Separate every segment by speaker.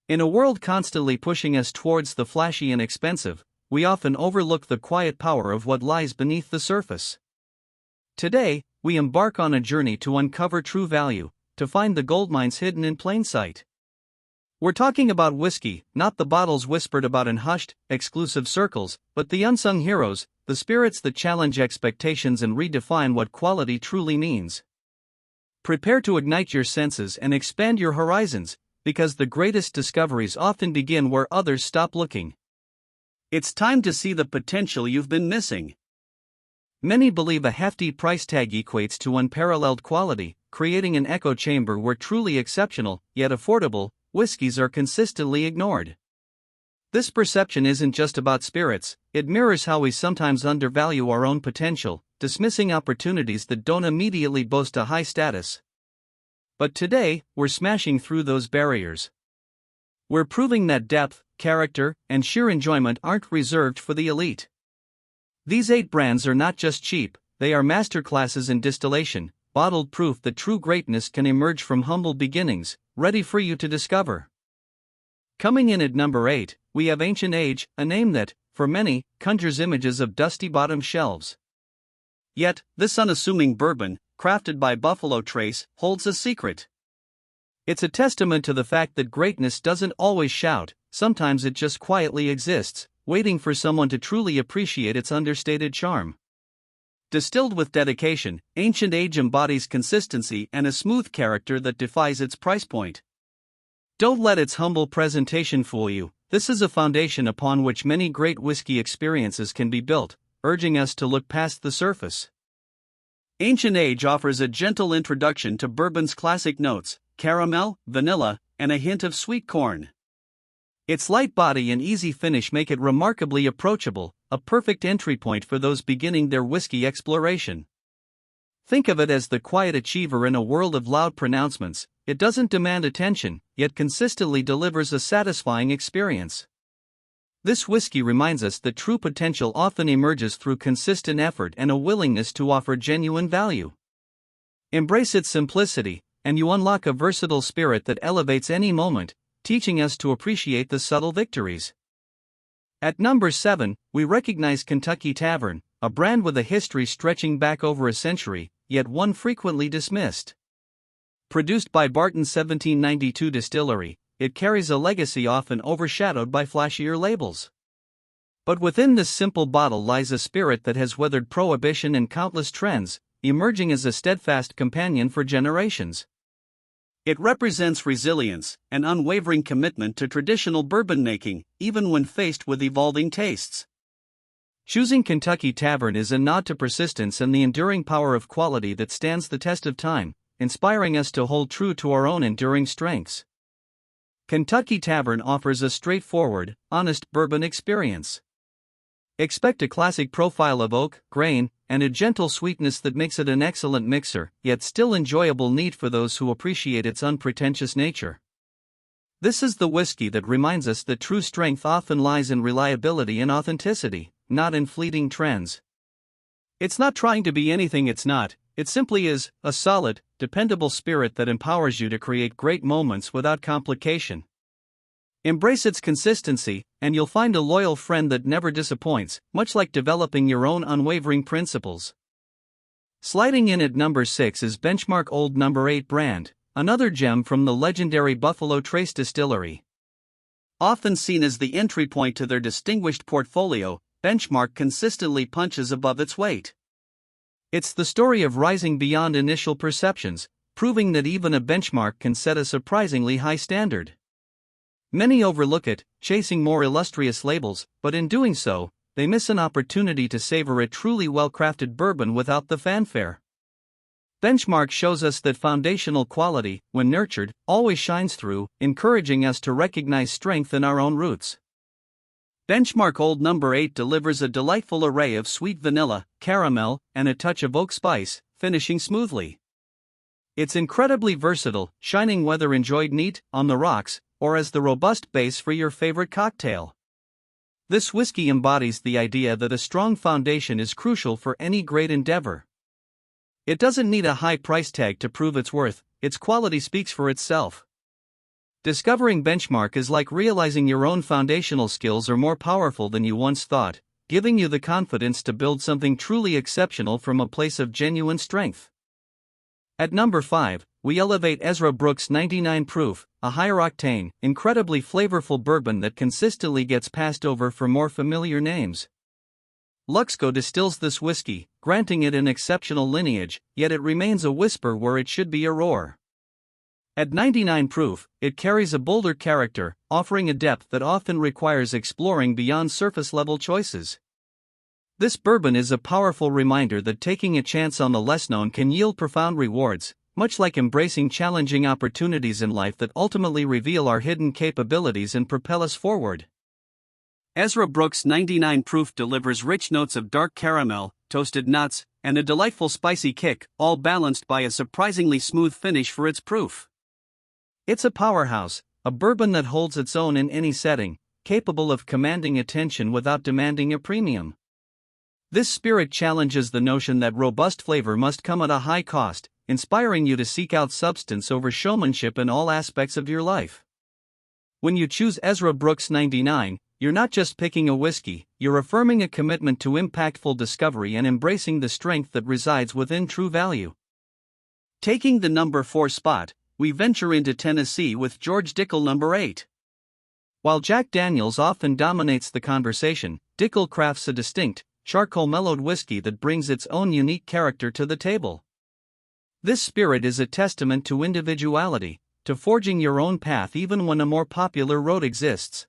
Speaker 1: In a world constantly pushing us towards the flashy and expensive, we often overlook the quiet power of what lies beneath the surface. Today, we embark on a journey to uncover true value, to find the gold mines hidden in plain sight. We're talking about whiskey, not the bottles whispered about in hushed, exclusive circles, but the unsung heroes, the spirits that challenge expectations and redefine what quality truly means. Prepare to ignite your senses and expand your horizons, because the greatest discoveries often begin where others stop looking. It's time to see the potential you've been missing. Many believe a hefty price tag equates to unparalleled quality, creating an echo chamber where truly exceptional, yet affordable, whiskeys are consistently ignored. This perception isn't just about spirits, it mirrors how we sometimes undervalue our own potential, dismissing opportunities that don't immediately boast a high status. But today, we're smashing through those barriers. We're proving that depth, character, and sheer enjoyment aren't reserved for the elite. These 8 brands are not just cheap, they are masterclasses in distillation, bottled proof that true greatness can emerge from humble beginnings, ready for you to discover. Coming in at number 8, we have Ancient Age, a name that, for many, conjures images of dusty-bottomed shelves. Yet, this unassuming bourbon, crafted by Buffalo Trace, holds a secret. It's a testament to the fact that greatness doesn't always shout, sometimes it just quietly exists, waiting for someone to truly appreciate its understated charm. Distilled with dedication, Ancient Age embodies consistency and a smooth character that defies its price point. Don't let its humble presentation fool you, this is a foundation upon which many great whiskey experiences can be built, urging us to look past the surface. Ancient Age offers a gentle introduction to bourbon's classic notes, caramel, vanilla, and a hint of sweet corn. Its light body and easy finish make it remarkably approachable, a perfect entry point for those beginning their whiskey exploration. Think of it as the quiet achiever in a world of loud pronouncements. It doesn't demand attention, yet consistently delivers a satisfying experience. This whiskey reminds us that true potential often emerges through consistent effort and a willingness to offer genuine value. Embrace its simplicity, and you unlock a versatile spirit that elevates any moment, teaching us to appreciate the subtle victories. At number 7, we recognize Kentucky Tavern, a brand with a history stretching back over a century, yet one frequently dismissed. Produced by Barton's 1792 distillery, it carries a legacy often overshadowed by flashier labels. But within this simple bottle lies a spirit that has weathered prohibition and countless trends, emerging as a steadfast companion for generations. It represents resilience, an unwavering commitment to traditional bourbon making, even when faced with evolving tastes. Choosing Kentucky Tavern is a nod to persistence and the enduring power of quality that stands the test of time, inspiring us to hold true to our own enduring strengths. Kentucky Tavern offers a straightforward, honest bourbon experience. Expect a classic profile of oak, grain, and a gentle sweetness that makes it an excellent mixer, yet still enjoyable neat for those who appreciate its unpretentious nature. This is the whiskey that reminds us that true strength often lies in reliability and authenticity, not in fleeting trends. It's not trying to be anything it's not, it simply is, a solid, dependable spirit that empowers you to create great moments without complication. Embrace its consistency, and you'll find a loyal friend that never disappoints, much like developing your own unwavering principles. Sliding in at number 6 is Benchmark Old No. 8 brand, another gem from the legendary Buffalo Trace distillery. Often seen as the entry point to their distinguished portfolio, Benchmark consistently punches above its weight. It's the story of rising beyond initial perceptions, proving that even a benchmark can set a surprisingly high standard. Many overlook it, chasing more illustrious labels, but in doing so, they miss an opportunity to savor a truly well-crafted bourbon without the fanfare. Benchmark shows us that foundational quality, when nurtured, always shines through, encouraging us to recognize strength in our own roots. Benchmark Old No. 8 delivers a delightful array of sweet vanilla, caramel, and a touch of oak spice, finishing smoothly. It's incredibly versatile, shining whether enjoyed neat, on the rocks, or as the robust base for your favorite cocktail. This whiskey embodies the idea that a strong foundation is crucial for any great endeavor. It doesn't need a high price tag to prove its worth, its quality speaks for itself. Discovering benchmark is like realizing your own foundational skills are more powerful than you once thought, giving you the confidence to build something truly exceptional from a place of genuine strength. At number 5, we elevate Ezra Brooks 99 Proof, a higher-octane, incredibly flavorful bourbon that consistently gets passed over for more familiar names. Luxco distills this whiskey, granting it an exceptional lineage, yet it remains a whisper where it should be a roar. At 99 proof, it carries a bolder character, offering a depth that often requires exploring beyond surface-level choices. This bourbon is a powerful reminder that taking a chance on the less-known can yield profound rewards, much like embracing challenging opportunities in life that ultimately reveal our hidden capabilities and propel us forward. Ezra Brooks 99 Proof delivers rich notes of dark caramel, toasted nuts, and a delightful spicy kick, all balanced by a surprisingly smooth finish for its proof. It's a powerhouse, a bourbon that holds its own in any setting, capable of commanding attention without demanding a premium. This spirit challenges the notion that robust flavor must come at a high cost, inspiring you to seek out substance over showmanship in all aspects of your life. When you choose Ezra Brooks 99, you're not just picking a whiskey, you're affirming a commitment to impactful discovery and embracing the strength that resides within true value. Taking the number 4 spot, we venture into Tennessee with George Dickel number 8. While Jack Daniel's often dominates the conversation, Dickel crafts a distinct, charcoal-mellowed whiskey that brings its own unique character to the table. This spirit is a testament to individuality, to forging your own path even when a more popular road exists.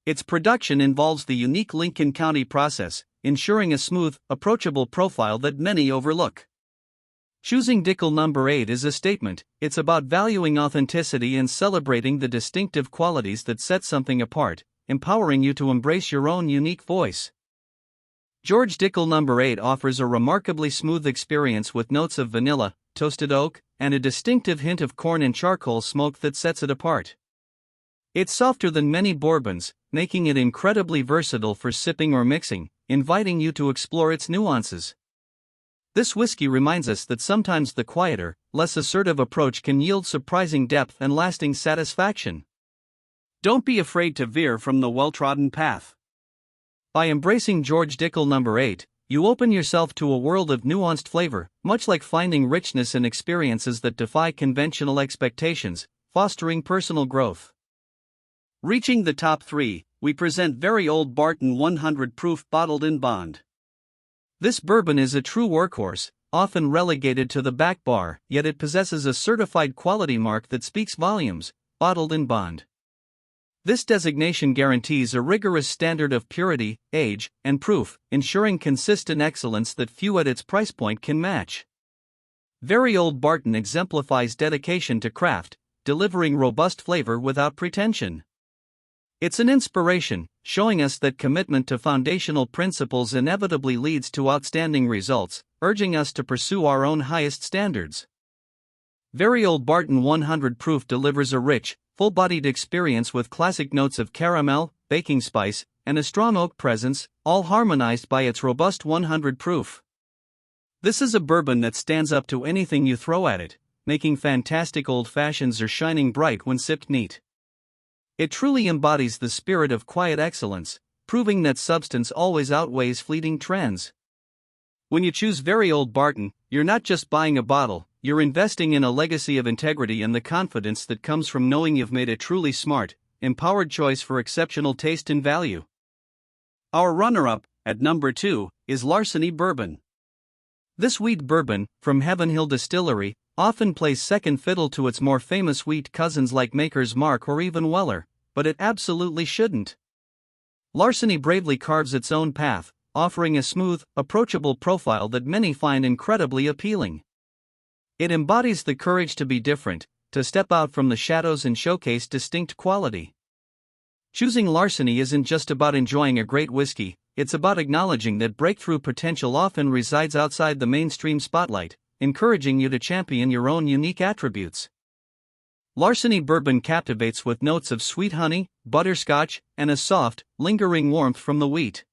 Speaker 1: Its production involves the unique Lincoln County process, ensuring a smooth, approachable profile that many overlook. Choosing Dickel number 8 is a statement. It's about valuing authenticity and celebrating the distinctive qualities that set something apart, empowering you to embrace your own unique voice. George Dickel number 8 offers a remarkably smooth experience with notes of vanilla, toasted oak, and a distinctive hint of corn and charcoal smoke that sets it apart. It's softer than many bourbons, making it incredibly versatile for sipping or mixing, inviting you to explore its nuances. This whiskey reminds us that sometimes the quieter, less assertive approach can yield surprising depth and lasting satisfaction. Don't be afraid to veer from the well-trodden path. By embracing George Dickel number 8, you open yourself to a world of nuanced flavor, much like finding richness in experiences that defy conventional expectations, fostering personal growth. Reaching the top 3, we present Very Old Barton 100 Proof Bottled in Bond. This bourbon is a true workhorse, often relegated to the back bar, yet it possesses a certified quality mark that speaks volumes, bottled in bond. This designation guarantees a rigorous standard of purity, age, and proof, ensuring consistent excellence that few at its price point can match. Very Old Barton exemplifies dedication to craft, delivering robust flavor without pretension. It's an inspiration, showing us that commitment to foundational principles inevitably leads to outstanding results, urging us to pursue our own highest standards. Very Old Barton 100 Proof delivers a rich, full-bodied experience with classic notes of caramel, baking spice, and a strong oak presence, all harmonized by its robust 100 proof. This is a bourbon that stands up to anything you throw at it, making fantastic old fashions or shining bright when sipped neat. It truly embodies the spirit of quiet excellence, proving that substance always outweighs fleeting trends. When you choose Very Old Barton, you're not just buying a bottle, you're investing in a legacy of integrity and the confidence that comes from knowing you've made a truly smart, empowered choice for exceptional taste and value. Our runner-up, at number 2, is Larceny Bourbon. This wheat bourbon, from Heaven Hill Distillery, often plays second fiddle to its more famous wheat cousins like Maker's Mark or even Weller, but it absolutely shouldn't. Larceny bravely carves its own path, offering a smooth, approachable profile that many find incredibly appealing. It embodies the courage to be different, to step out from the shadows and showcase distinct quality. Choosing Larceny isn't just about enjoying a great whiskey, it's about acknowledging that breakthrough potential often resides outside the mainstream spotlight, encouraging you to champion your own unique attributes. Larceny Bourbon captivates with notes of sweet honey, butterscotch, and a soft, lingering warmth from the wheat.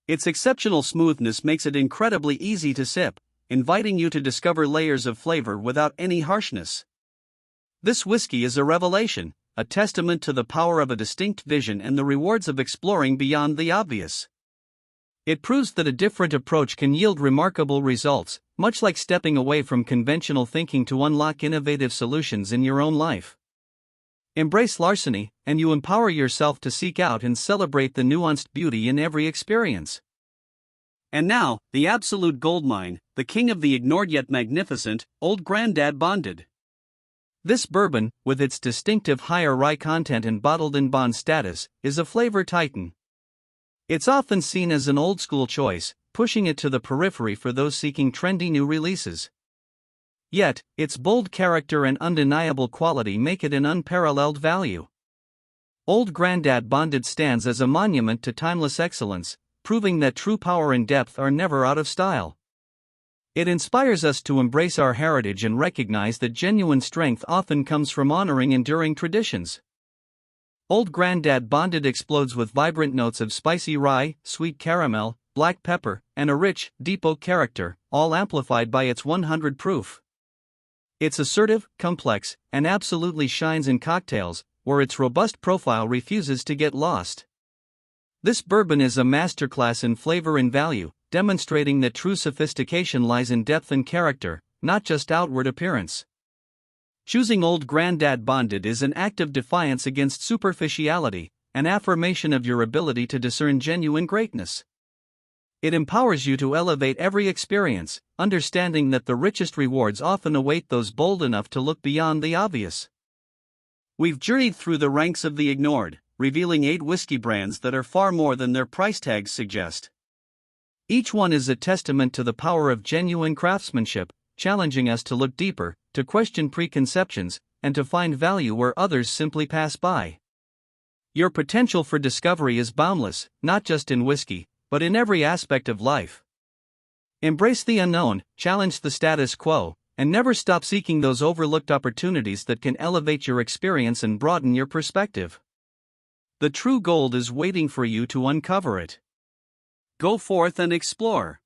Speaker 1: Its exceptional smoothness makes it incredibly easy to sip, inviting you to discover layers of flavor without any harshness. This whiskey is a revelation, a testament to the power of a distinct vision and the rewards of exploring beyond the obvious. It proves that a different approach can yield remarkable results, much like stepping away from conventional thinking to unlock innovative solutions in your own life. Embrace larceny, and you empower yourself to seek out and celebrate the nuanced beauty in every experience. And now, the absolute goldmine, the king of the ignored yet magnificent, Old Grandad Bonded. This bourbon, with its distinctive higher rye content and bottled-in-bond status, is a flavor titan. It's often seen as an old-school choice, pushing it to the periphery for those seeking trendy new releases. Yet, its bold character and undeniable quality make it an unparalleled value. Old Grandad Bonded stands as a monument to timeless excellence, proving that true power and depth are never out of style. It inspires us to embrace our heritage and recognize that genuine strength often comes from honoring enduring traditions. Old Grandad Bonded explodes with vibrant notes of spicy rye, sweet caramel, black pepper, and a rich, deep oak character, all amplified by its 100 proof. It's assertive, complex, and absolutely shines in cocktails, where its robust profile refuses to get lost. This bourbon is a masterclass in flavor and value, demonstrating that true sophistication lies in depth and character, not just outward appearance. Choosing Old Grandad Bonded is an act of defiance against superficiality, an affirmation of your ability to discern genuine greatness. It empowers you to elevate every experience, understanding that the richest rewards often await those bold enough to look beyond the obvious. We've journeyed through the ranks of the ignored, revealing 8 whiskey brands that are far more than their price tags suggest. Each one is a testament to the power of genuine craftsmanship, challenging us to look deeper, to question preconceptions, and to find value where others simply pass by. Your potential for discovery is boundless, not just in whiskey, but in every aspect of life. Embrace the unknown, challenge the status quo, and never stop seeking those overlooked opportunities that can elevate your experience and broaden your perspective. The true gold is waiting for you to uncover it. Go forth and explore.